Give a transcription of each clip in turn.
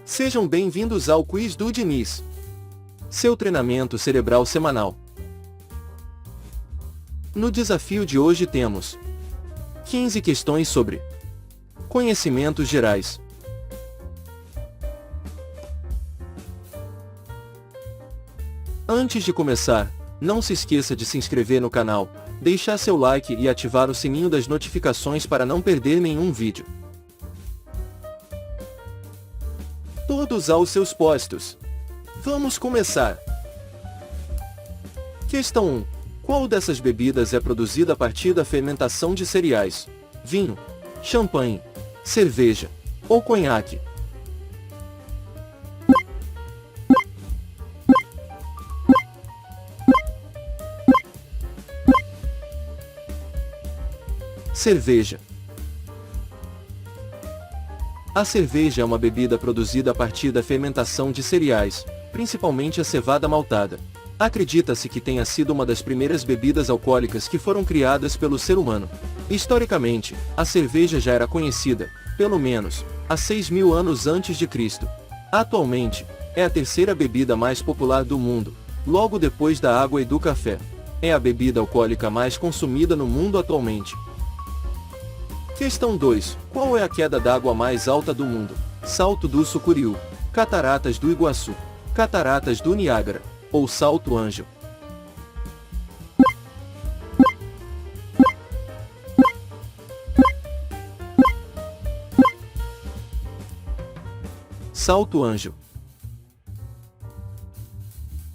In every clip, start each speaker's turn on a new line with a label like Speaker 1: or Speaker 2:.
Speaker 1: Sejam bem-vindos ao Quiz do Diniz, seu treinamento cerebral semanal. No desafio de hoje temos 15 questões sobre conhecimentos gerais. Antes de começar, não se esqueça de se inscrever no canal, deixar seu like e ativar o sininho das notificações para não perder nenhum vídeo. Todos aos seus postos. Vamos começar. Questão 1. Qual dessas bebidas é produzida a partir da fermentação de cereais? Vinho, champanhe, cerveja ou conhaque? Cerveja. A cerveja é uma bebida produzida a partir da fermentação de cereais, principalmente a cevada maltada. Acredita-se que tenha sido uma das primeiras bebidas alcoólicas que foram criadas pelo ser humano. Historicamente, a cerveja já era conhecida, pelo menos, há 6.000 anos antes de Cristo. Atualmente, é a terceira bebida mais popular do mundo, logo depois da água e do café. É a bebida alcoólica mais consumida no mundo atualmente. Questão 2. Qual é a queda d'água mais alta do mundo? Salto do Sucuriú, Cataratas do Iguaçu, Cataratas do Niágara ou Salto Ângelo? Salto Ângelo.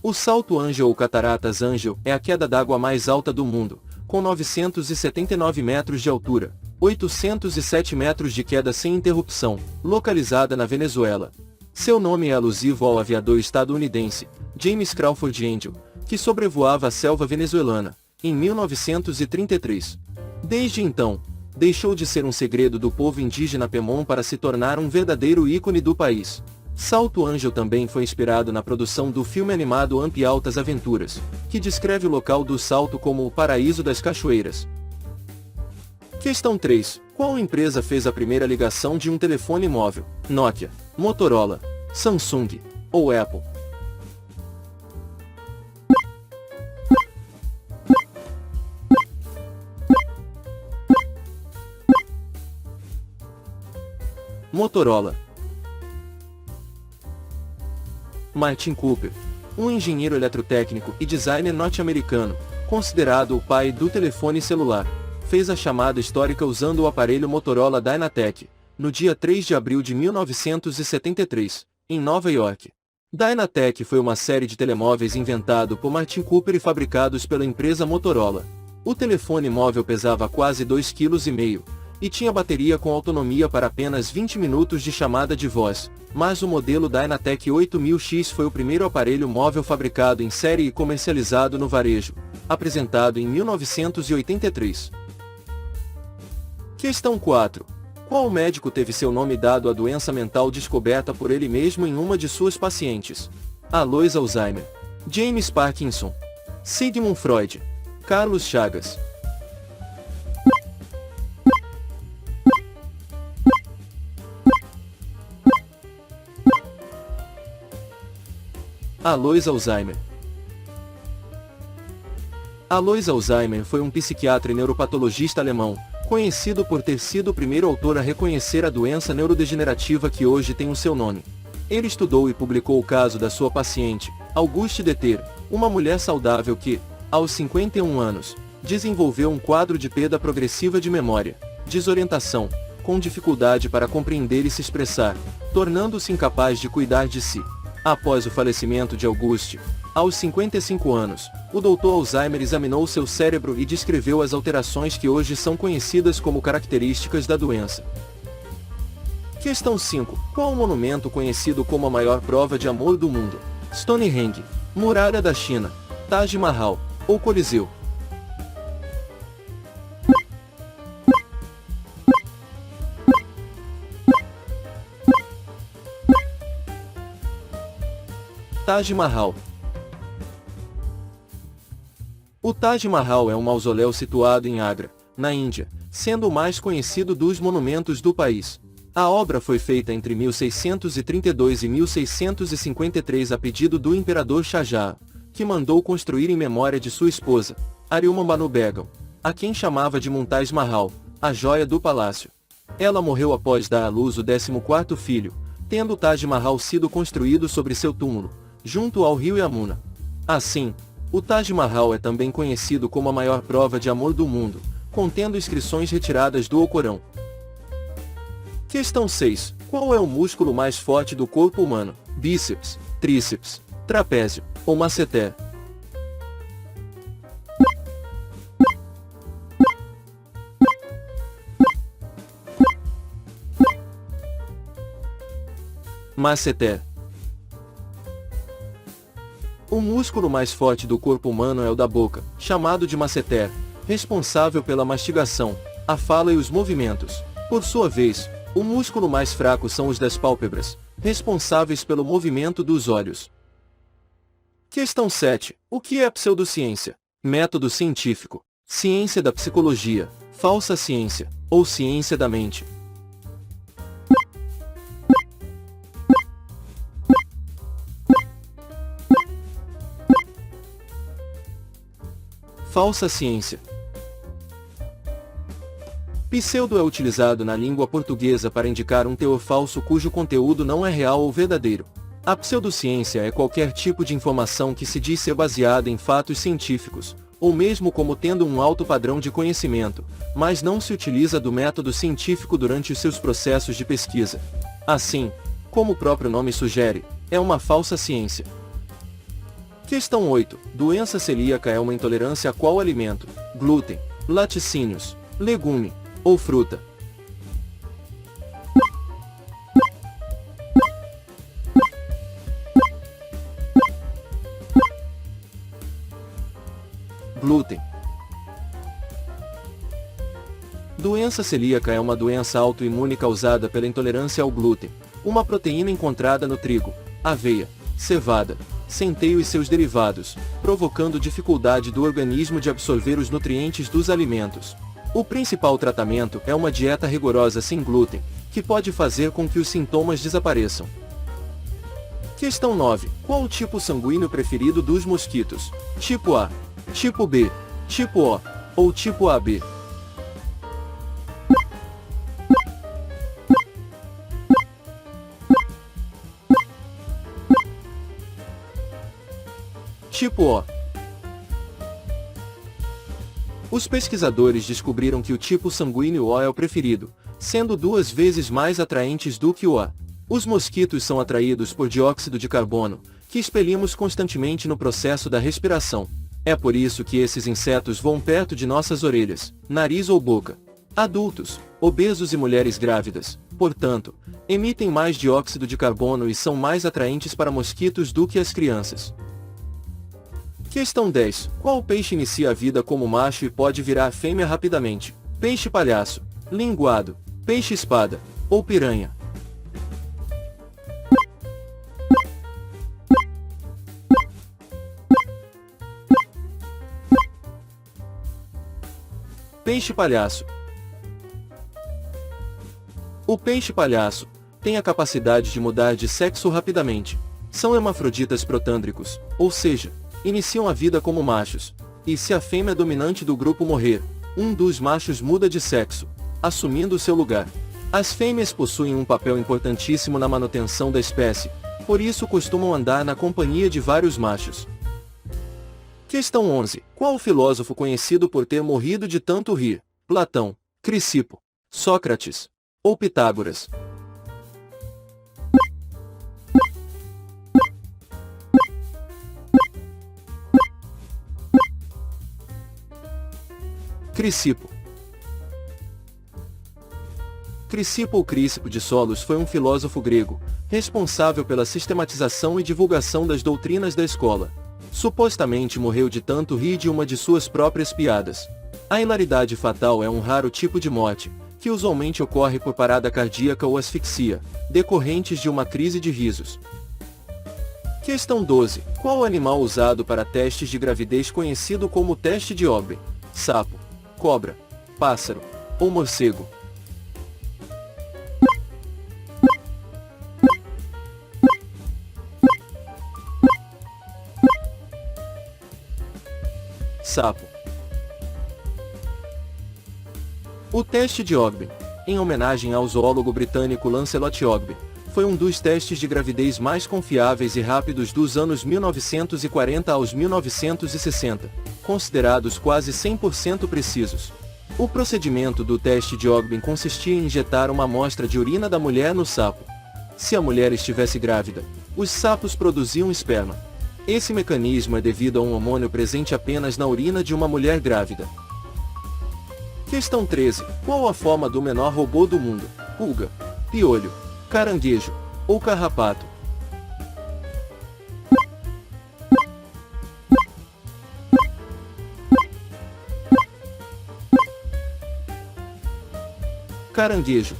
Speaker 1: O Salto Ângelo ou Cataratas Ângelo é a queda d'água mais alta do mundo, com 979 metros de altura, 807 metros de queda sem interrupção, localizada na Venezuela. Seu nome é alusivo ao aviador estadunidense, James Crawford Angel, que sobrevoava a selva venezuelana, em 1933. Desde então, deixou de ser um segredo do povo indígena Pemon para se tornar um verdadeiro ícone do país. Salto Ângelo também foi inspirado na produção do filme animado Amp Altas Aventuras, que descreve o local do salto como o paraíso das cachoeiras. Questão 3. Qual empresa fez a primeira ligação de um telefone móvel? Nokia, Motorola, Samsung ou Apple? Motorola. Martin Cooper, um engenheiro eletrotécnico e designer norte-americano, considerado o pai do telefone celular, fez a chamada histórica usando o aparelho Motorola Dynatec, no dia 3 de abril de 1973, em Nova York. Dynatec foi uma série de telemóveis inventado por Martin Cooper e fabricados pela empresa Motorola. O telefone móvel pesava quase 2,5 kg, e tinha bateria com autonomia para apenas 20 minutos de chamada de voz, mas o modelo Dynatec 8000X foi o primeiro aparelho móvel fabricado em série e comercializado no varejo, apresentado em 1983. Questão 4. Qual médico teve seu nome dado à doença mental descoberta por ele mesmo em uma de suas pacientes? Alois Alzheimer, James Parkinson, Sigmund Freud, Carlos Chagas. Alois Alzheimer. Alois Alzheimer foi um psiquiatra e neuropatologista alemão, conhecido por ter sido o primeiro autor a reconhecer a doença neurodegenerativa que hoje tem o seu nome. Ele estudou e publicou o caso da sua paciente, Auguste Deter, uma mulher saudável que, aos 51 anos, desenvolveu um quadro de perda progressiva de memória, desorientação, com dificuldade para compreender e se expressar, tornando-se incapaz de cuidar de si. Após o falecimento de Auguste, aos 55 anos, o Dr. Alzheimer examinou seu cérebro e descreveu as alterações que hoje são conhecidas como características da doença. Questão 5. Qual o monumento conhecido como a maior prova de amor do mundo? Stonehenge, Muralha da China, Taj Mahal ou Coliseu? Taj Mahal. O Taj Mahal é um mausoléu situado em Agra, na Índia, sendo o mais conhecido dos monumentos do país. A obra foi feita entre 1632 e 1653 a pedido do imperador Shah Jahan, que mandou construir em memória de sua esposa, Arjuna Banu Begum, a quem chamava de Mumtaz Mahal, a joia do palácio. Ela morreu após dar à luz o 14º filho, tendo o Taj Mahal sido construído sobre seu túmulo, junto ao rio Yamuna. Assim, o Taj Mahal é também conhecido como a maior prova de amor do mundo, contendo inscrições retiradas do Alcorão. Questão 6. Qual é o músculo mais forte do corpo humano? Bíceps, tríceps, trapézio ou masseter? Masseter. O músculo mais forte do corpo humano é o da boca, chamado de masseter, responsável pela mastigação, a fala e os movimentos. Por sua vez, o músculo mais fraco são os das pálpebras, responsáveis pelo movimento dos olhos. Questão 7. O que é pseudociência? Método científico, ciência da psicologia, falsa ciência, ou ciência da mente? Falsa ciência. Pseudo é utilizado na língua portuguesa para indicar um teor falso cujo conteúdo não é real ou verdadeiro. A pseudociência é qualquer tipo de informação que se diz ser baseada em fatos científicos, ou mesmo como tendo um alto padrão de conhecimento, mas não se utiliza do método científico durante os seus processos de pesquisa. Assim, como o próprio nome sugere, é uma falsa ciência. Questão 8. Doença celíaca é uma intolerância a qual alimento? Glúten, laticínios, legume ou fruta? Glúten. Doença celíaca é uma doença autoimune causada pela intolerância ao glúten, uma proteína encontrada no trigo, aveia, cevada, centeio e seus derivados, provocando dificuldade do organismo de absorver os nutrientes dos alimentos. O principal tratamento é uma dieta rigorosa sem glúten, que pode fazer com que os sintomas desapareçam. Questão 9. Qual o tipo sanguíneo preferido dos mosquitos? Tipo A, tipo B, tipo O ou tipo AB? Tipo O. Os pesquisadores descobriram que o tipo sanguíneo O é o preferido, sendo 2 vezes mais atraentes do que o A. Os mosquitos são atraídos por dióxido de carbono, que expelimos constantemente no processo da respiração. É por isso que esses insetos voam perto de nossas orelhas, nariz ou boca. Adultos, obesos e mulheres grávidas, portanto, emitem mais dióxido de carbono e são mais atraentes para mosquitos do que as crianças. Questão 10. Qual peixe inicia a vida como macho e pode virar fêmea rapidamente? Peixe palhaço, linguado, peixe-espada ou piranha? Peixe-palhaço. O peixe-palhaço tem a capacidade de mudar de sexo rapidamente. São hermafroditas protândricos, ou seja, iniciam a vida como machos, e se a fêmea dominante do grupo morrer, um dos machos muda de sexo, assumindo seu lugar. As fêmeas possuem um papel importantíssimo na manutenção da espécie, por isso costumam andar na companhia de vários machos. Questão 11. Qual o filósofo conhecido por ter morrido de tanto rir? Platão, Crisipo, Sócrates ou Pitágoras? Crisipo. Crisipo ou Crícipo de Solos foi um filósofo grego, responsável pela sistematização e divulgação das doutrinas da escola. Supostamente morreu de tanto rir de uma de suas próprias piadas. A hilaridade fatal é um raro tipo de morte, que usualmente ocorre por parada cardíaca ou asfixia, decorrentes de uma crise de risos. Questão 12. Qual o animal usado para testes de gravidez conhecido como teste de Ogden? Sapo, cobra, pássaro ou morcego? Sapo. O teste de Ogden, em homenagem ao zoólogo britânico Lancelot Ogden, foi um dos testes de gravidez mais confiáveis e rápidos dos anos 1940 aos 1960, considerados quase 100% precisos. O procedimento do teste de Ogden consistia em injetar uma amostra de urina da mulher no sapo. Se a mulher estivesse grávida, os sapos produziam esperma. Esse mecanismo é devido a um hormônio presente apenas na urina de uma mulher grávida. Questão 13. Qual a forma do menor robô do mundo? Pulga, piolho, caranguejo ou carrapato? Caranguejo.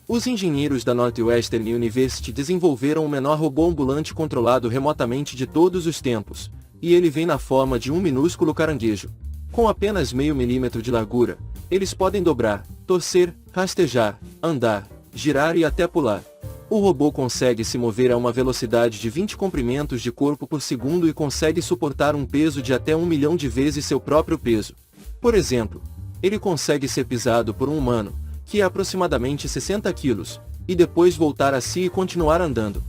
Speaker 1: Os engenheiros da Northwestern University desenvolveram o menor robô ambulante controlado remotamente de todos os tempos, e ele vem na forma de um minúsculo caranguejo. Com apenas meio milímetro de largura, eles podem dobrar, torcer, rastejar, andar, girar e até pular. O robô consegue se mover a uma velocidade de 20 comprimentos de corpo por segundo e consegue suportar um peso de até 1 milhão de vezes seu próprio peso. Por exemplo, ele consegue ser pisado por um humano, que é aproximadamente 60 quilos, e depois voltar a si e continuar andando.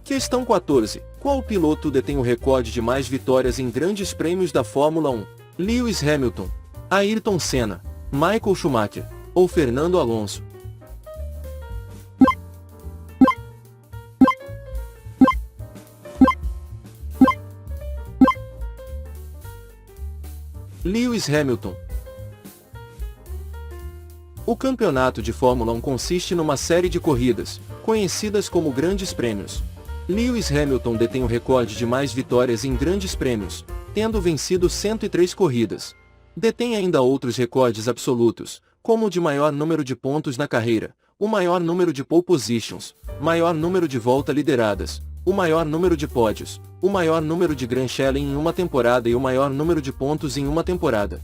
Speaker 1: Questão 14. Qual piloto detém o recorde de mais vitórias em grandes prêmios da Fórmula 1? Lewis Hamilton, Ayrton Senna, Michael Schumacher ou Fernando Alonso? Lewis Hamilton. O campeonato de Fórmula 1 consiste numa série de corridas, conhecidas como grandes prêmios. Lewis Hamilton detém o recorde de mais vitórias em grandes prêmios, tendo vencido 103 corridas. Detém ainda outros recordes absolutos, como o de maior número de pontos na carreira, o maior número de pole positions, maior número de voltas lideradas, o maior número de pódios, o maior número de Grand Slam em uma temporada e o maior número de pontos em uma temporada.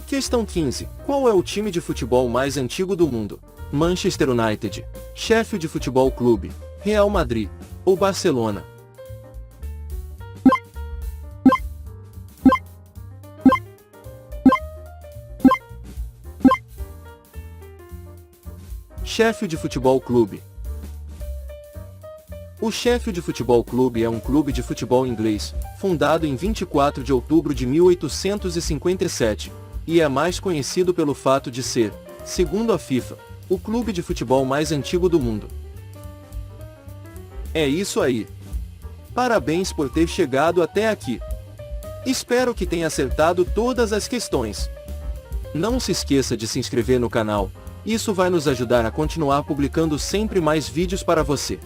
Speaker 1: Questão 15. Qual é o time de futebol mais antigo do mundo? Manchester United, Sheffield Futebol Clube, Real Madrid ou Barcelona? Sheffield Futebol Clube. O Sheffield Futebol Clube é um clube de futebol inglês, fundado em 24 de outubro de 1857, e é mais conhecido pelo fato de ser, segundo a FIFA, o clube de futebol mais antigo do mundo. É isso aí. Parabéns por ter chegado até aqui. Espero que tenha acertado todas as questões. Não se esqueça de se inscrever no canal, isso vai nos ajudar a continuar publicando sempre mais vídeos para você.